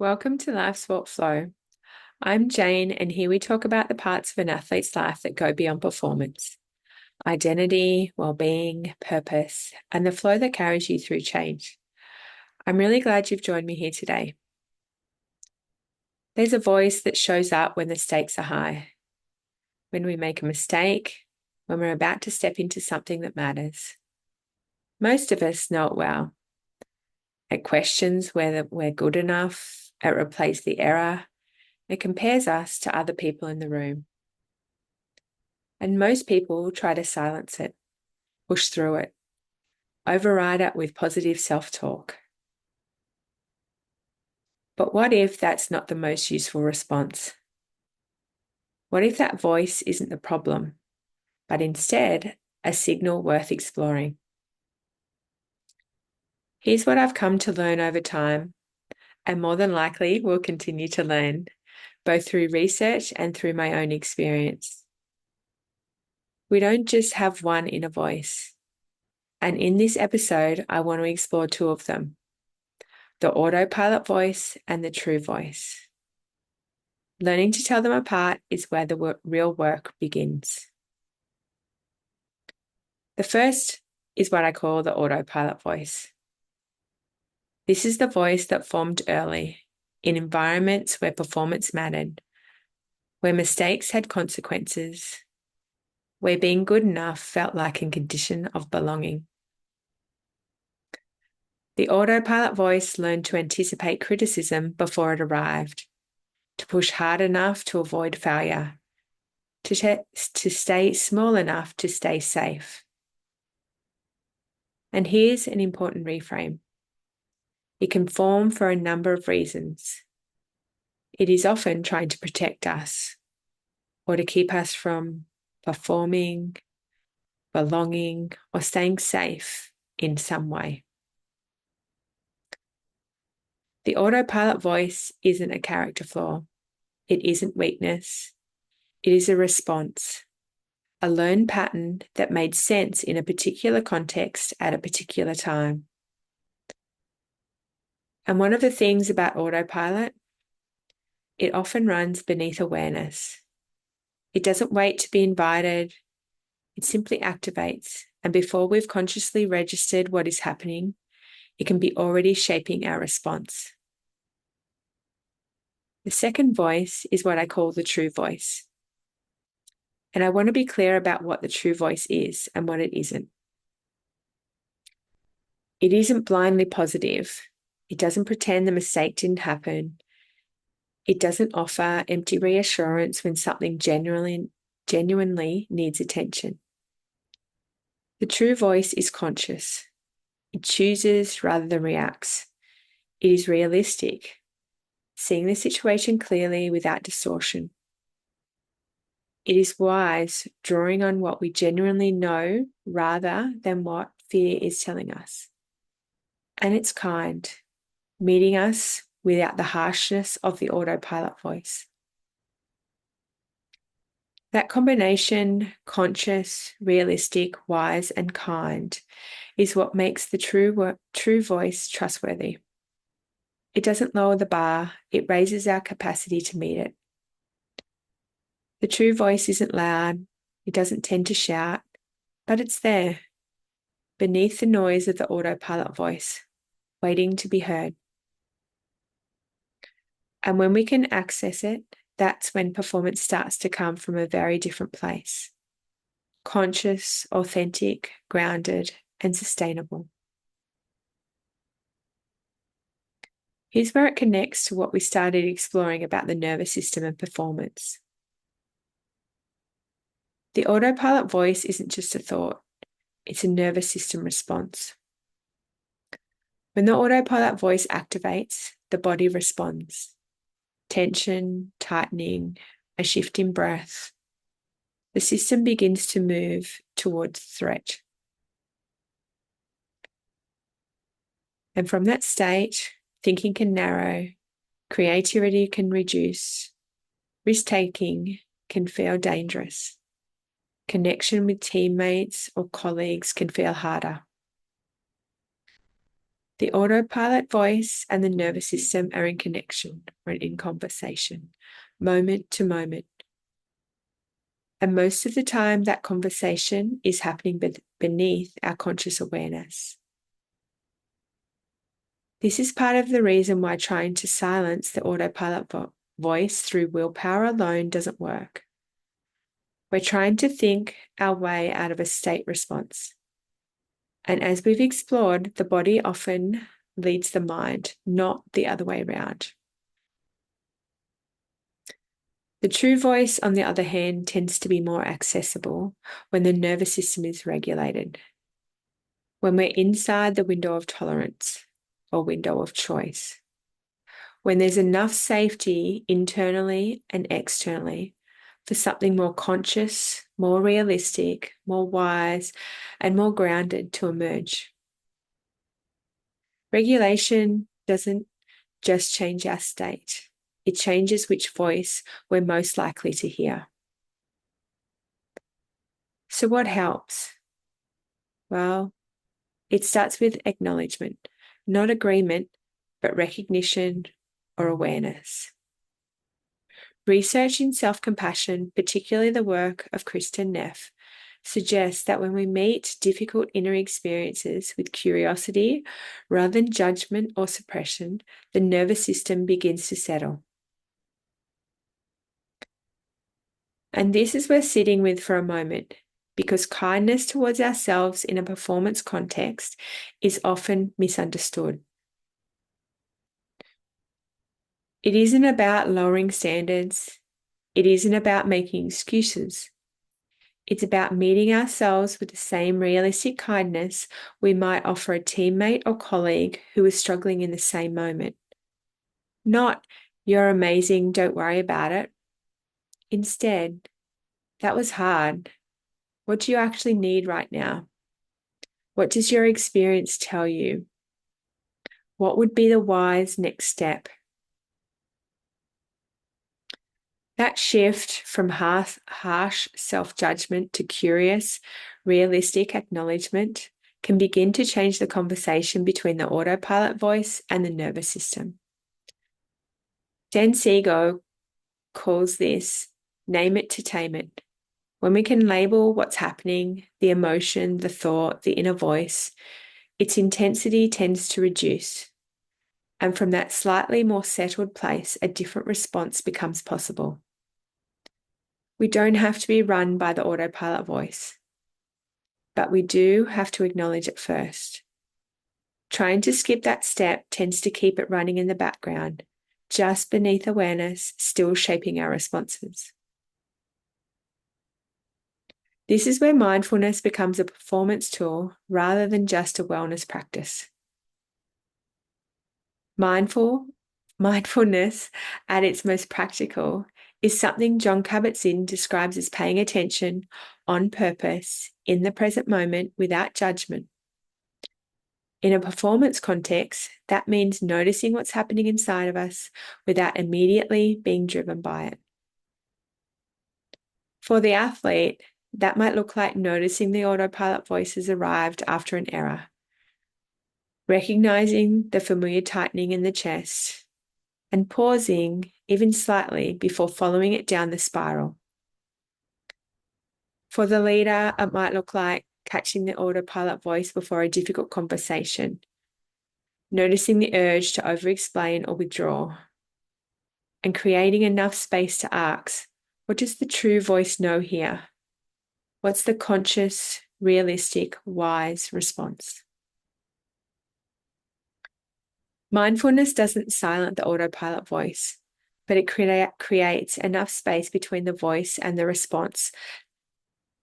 Welcome to Life Sport Flow. I'm Jane, and here we talk about the parts of an athlete's life that go beyond performance: identity, well-being, purpose, and the flow that carries you through change. I'm really glad you've joined me here today. There's a voice that shows up when the stakes are high, when we make a mistake, when we're about to step into something that matters. Most of us know it well. It questions whether we're good enough, it replays the error, it compares us to other people in the room. And most people try to silence it, push through it, override it with positive self-talk. But what if that's not the most useful response? What if that voice isn't the problem, but instead a signal worth exploring? Here's what I've come to learn over time, and more than likely will continue to learn, both through research and through my own experience. We don't just have one inner voice. And in this episode, I want to explore two of them: the autopilot voice and the true voice. Learning to tell them apart is where the real work begins. The first is what I call the autopilot voice. This is the voice that formed early in environments where performance mattered, where mistakes had consequences, where being good enough felt like a condition of belonging. The autopilot voice learned to anticipate criticism before it arrived, to push hard enough to avoid failure, to stay small enough to stay safe. And here's an important reframe. It can form for a number of reasons. It is often trying to protect us or to keep us from performing, belonging, or staying safe in some way. The autopilot voice isn't a character flaw. It isn't weakness. It is a response, a learned pattern that made sense in a particular context at a particular time. And one of the things about autopilot, it often runs beneath awareness. It doesn't wait to be invited. It simply activates. And before we've consciously registered what is happening, it can be already shaping our response. The second voice is what I call the true voice. And I want to be clear about what the true voice is and what it isn't. It isn't blindly positive. It doesn't pretend the mistake didn't happen. It doesn't offer empty reassurance when something genuinely needs attention. The true voice is conscious. It chooses rather than reacts. It is realistic, seeing the situation clearly without distortion. It is wise, drawing on what we genuinely know rather than what fear is telling us. And it's kind, meeting us without the harshness of the autopilot voice. That combination, conscious, realistic, wise, and kind, is what makes the true voice trustworthy. It doesn't lower the bar, it raises our capacity to meet it. The true voice isn't loud, it doesn't tend to shout, but it's there, beneath the noise of the autopilot voice, waiting to be heard. And when we can access it, that's when performance starts to come from a very different place: conscious, authentic, grounded, and sustainable. Here's where it connects to what we started exploring about the nervous system and performance. The autopilot voice isn't just a thought, it's a nervous system response. When the autopilot voice activates, the body responds. Tension, tightening, a shift in breath. The system begins to move towards threat. And from that state, thinking can narrow, creativity can reduce, risk-taking can feel dangerous. Connection with teammates or colleagues can feel harder. The autopilot voice and the nervous system are in connection or in conversation, moment to moment. And most of the time, that conversation is happening beneath our conscious awareness. This is part of the reason why trying to silence the autopilot voice through willpower alone doesn't work. We're trying to think our way out of a state response. And as we've explored, the body often leads the mind, not the other way around. The true voice, on the other hand, tends to be more accessible when the nervous system is regulated, when we're inside the window of tolerance or window of choice, when there's enough safety internally and externally for something more conscious, more realistic, more wise, and more grounded to emerge. Regulation doesn't just change our state. It changes which voice we're most likely to hear. So what helps? Well, it starts with acknowledgement, not agreement, but recognition or awareness. Research in self-compassion, particularly the work of Kristin Neff, suggests that when we meet difficult inner experiences with curiosity rather than judgment or suppression, the nervous system begins to settle. And this is worth sitting with for a moment, because kindness towards ourselves in a performance context is often misunderstood. It isn't about lowering standards. It isn't about making excuses. It's about meeting ourselves with the same realistic kindness we might offer a teammate or colleague who is struggling in the same moment. Not, you're amazing, don't worry about it. Instead, that was hard. What do you actually need right now? What does your experience tell you? What would be the wise next step? That shift from harsh self-judgment to curious, realistic acknowledgement can begin to change the conversation between the autopilot voice and the nervous system. Dan Siegel calls this name it to tame it. When we can label what's happening, the emotion, the thought, the inner voice, its intensity tends to reduce. And from that slightly more settled place, a different response becomes possible. We don't have to be run by the autopilot voice, but we do have to acknowledge it first. Trying to skip that step tends to keep it running in the background, just beneath awareness, still shaping our responses. This is where mindfulness becomes a performance tool rather than just a wellness practice. Mindfulness at its most practical is something Jon Kabat-Zinn describes as paying attention on purpose in the present moment without judgment. In a performance context, that means noticing what's happening inside of us without immediately being driven by it. For the athlete, that might look like noticing the autopilot voices arrived after an error, recognizing the familiar tightening in the chest, and pausing even slightly before following it down the spiral. For the leader, it might look like catching the autopilot voice before a difficult conversation, noticing the urge to over-explain or withdraw, and creating enough space to ask, what does the true voice know here? What's the conscious, realistic, wise response? Mindfulness doesn't silence the autopilot voice, but it creates enough space between the voice and the response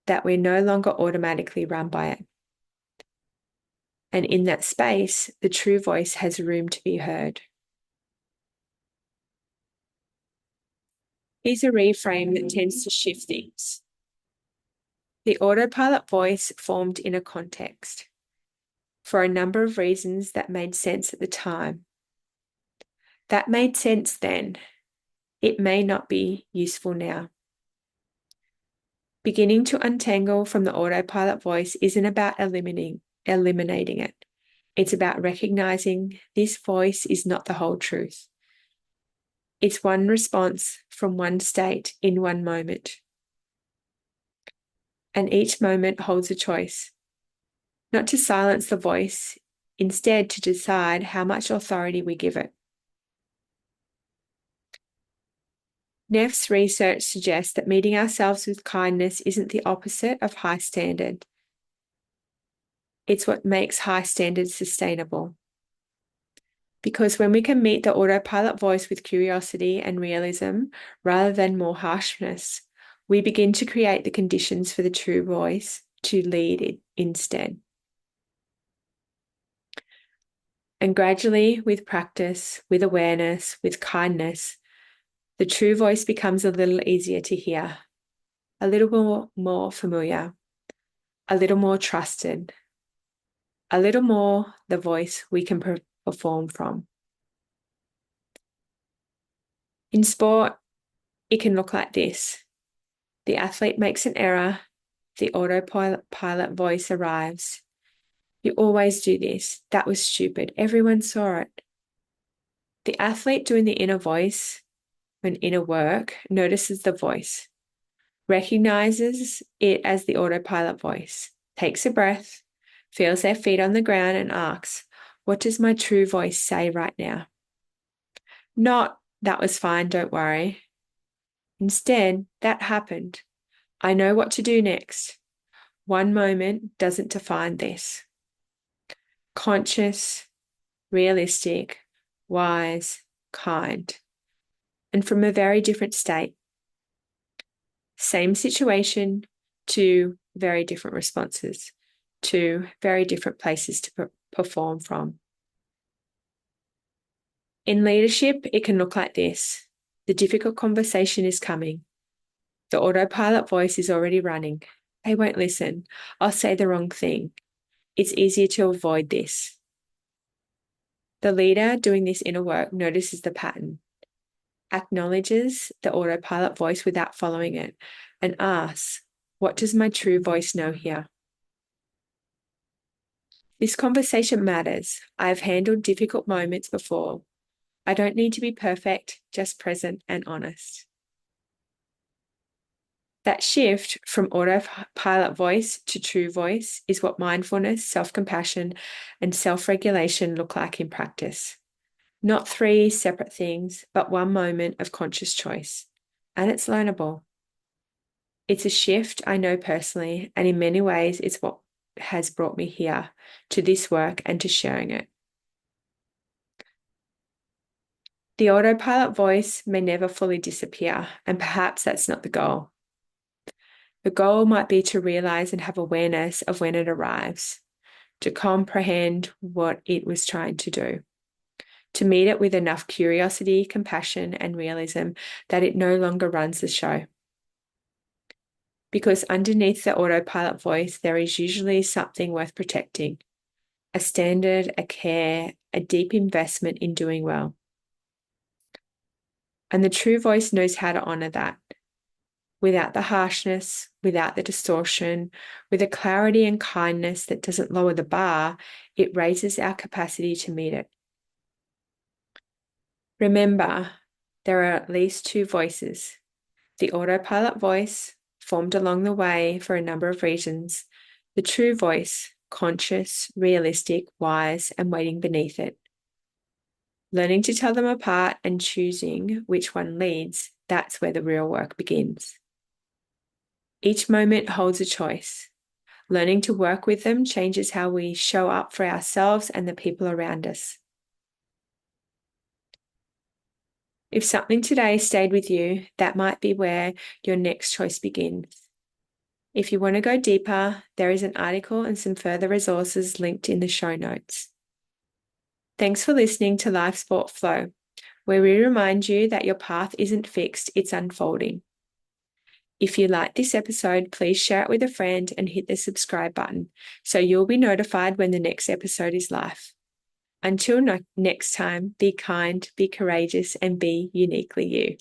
that we're no longer automatically run by it. And in that space, the true voice has room to be heard. Here's a reframe that tends to shift things. The autopilot voice formed in a context for a number of reasons that made sense at the time. That made sense then. It may not be useful now. Beginning to untangle from the autopilot voice isn't about eliminating it. It's about recognizing this voice is not the whole truth. It's one response from one state in one moment. And each moment holds a choice, not to silence the voice, instead to decide how much authority we give it. Neff's research suggests that meeting ourselves with kindness isn't the opposite of high standard. It's what makes high standards sustainable. Because when we can meet the autopilot voice with curiosity and realism, rather than more harshness, we begin to create the conditions for the true voice to lead it instead. And gradually, with practice, with awareness, with kindness, the true voice becomes a little easier to hear, a little more familiar, a little more trusted, a little more the voice we can perform from. In sport, it can look like this. The athlete makes an error, the autopilot voice arrives. You always do this. That was stupid. Everyone saw it. The athlete doing the inner voice, when inner work, notices the voice, recognizes it as the autopilot voice, takes a breath, feels their feet on the ground and asks, what does my true voice say right now? Not, that was fine, don't worry. Instead, that happened. I know what to do next. One moment doesn't define this. Conscious, realistic, wise, kind, and from a very different state. Same situation, two very different responses, two very different places to perform from. In leadership, it can look like this. The difficult conversation is coming. The autopilot voice is already running. They won't listen. I'll say the wrong thing. It's easier to avoid this. The leader doing this inner work notices the pattern, acknowledges the autopilot voice without following it, and asks, what does my true voice know here? This conversation matters. I've handled difficult moments before. I don't need to be perfect, just present and honest. That shift from autopilot voice to true voice is what mindfulness, self-compassion, and self-regulation look like in practice. Not three separate things, but one moment of conscious choice. And it's learnable. It's a shift I know personally, and in many ways, it's what has brought me here to this work and to sharing it. The autopilot voice may never fully disappear, and perhaps that's not the goal. The goal might be to realize and have awareness of when it arrives, to comprehend what it was trying to do, to meet it with enough curiosity, compassion, and realism that it no longer runs the show. Because underneath the autopilot voice, there is usually something worth protecting, a standard, a care, a deep investment in doing well. And the true voice knows how to honor that, without the harshness, without the distortion, with a clarity and kindness that doesn't lower the bar, it raises our capacity to meet it. Remember, there are at least two voices. The autopilot voice, formed along the way for a number of reasons, the true voice, conscious, realistic, wise, and waiting beneath it. Learning to tell them apart and choosing which one leads, that's where the real work begins. Each moment holds a choice. Learning to work with them changes how we show up for ourselves and the people around us. If something today stayed with you, that might be where your next choice begins. If you want to go deeper, there is an article and some further resources linked in the show notes. Thanks for listening to Life Sport Flow, where we remind you that your path isn't fixed, it's unfolding. If you like this episode, please share it with a friend and hit the subscribe button so you'll be notified when the next episode is live. Until next time, be kind, be courageous, and be uniquely you.